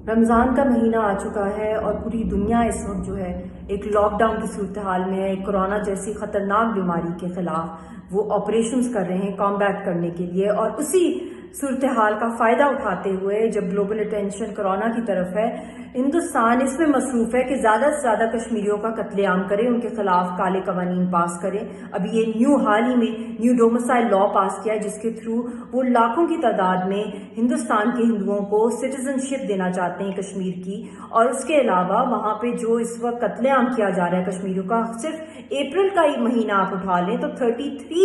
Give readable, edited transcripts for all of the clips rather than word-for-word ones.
رمضان کا مہینہ آ چکا ہے اور پوری دنیا اس وقت جو ہے ایک لاک ڈاؤن کی صورتحال میں ہے. کورونا جیسی خطرناک بیماری کے خلاف وہ آپریشنز کر رہے ہیں کامبیٹ کرنے کے لیے، اور اسی صورتحال کا فائدہ اٹھاتے ہوئے جب گلوبل اٹینشن کورونا کی طرف ہے، ہندوستان اس میں مصروف ہے کہ زیادہ سے زیادہ کشمیریوں کا قتل عام کرے، ان کے خلاف کالے قوانین پاس کرے. ابھی یہ حال ہی میں نیو ڈومیسائل لا پاس کیا ہے، جس کے تھرو وہ لاکھوں کی تعداد میں ہندوستان کے ہندوؤں کو سٹیزن شپ دینا چاہتے ہیں کشمیر کی. اور اس کے علاوہ وہاں پہ جو اس وقت قتل عام کیا جا رہا ہے کشمیریوں کا، صرف اپریل کا ایک مہینہ آپ اٹھا لیں تو 33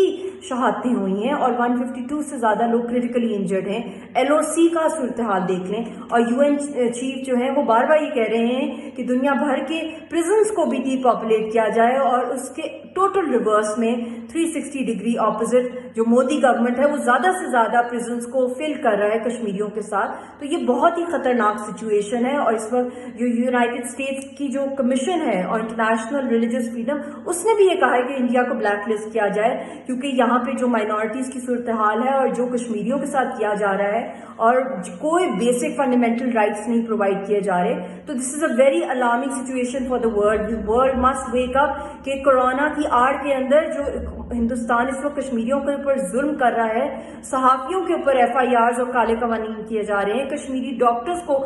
شہادتیں ہوئی ہیں اور 152 سے زیادہ لوگ کریٹیکلی انجرڈ ہیں. ایل او سی کا صورتحال دیکھ لیں، اور یو این چیف جو ہیں وہ بار بار یہ کہہ رہے ہیں کہ دنیا بھر کے پرزنس کو بھی ڈی پاپولیٹ کیا جائے، اور اس کے ٹوٹل ریورس میں 360 ڈگری اپوزٹ جو مودی گورنمنٹ ہے وہ زیادہ سے زیادہ پرزنس کو فل کر رہا ہے کشمیریوں کے ساتھ. تو یہ بہت ہی خطرناک سچویشن ہے، اور اس وقت جو یونائٹڈ اسٹیٹس کی جو کمیشن ہے اور انٹرنیشنل ریلیجس فریڈم، اس نے بھی یہ کہا ہے کہ انڈیا کو بلیک لسٹ کیا جائے، کیونکہ یہاں پہ جو مائنورٹیز کی صورتحال ہے اور جو کشمیریوں کے ساتھ کیا جا رہا ہے، اور کوئی بیسک فنڈامنٹل رائٹس نہیں پرووائڈ کیے جا رہے. تو this is a very alarming situation for the world must wake up کہ کورونا کی آڑ کے اندر جو ہندوستان اس وقت کشمیریوں کے اوپر ظلم کر رہا ہے، صحافیوں کے اوپر FIRs اور کالے قوانین کیے جا رہے ہیں، کشمیری ڈاکٹرز کو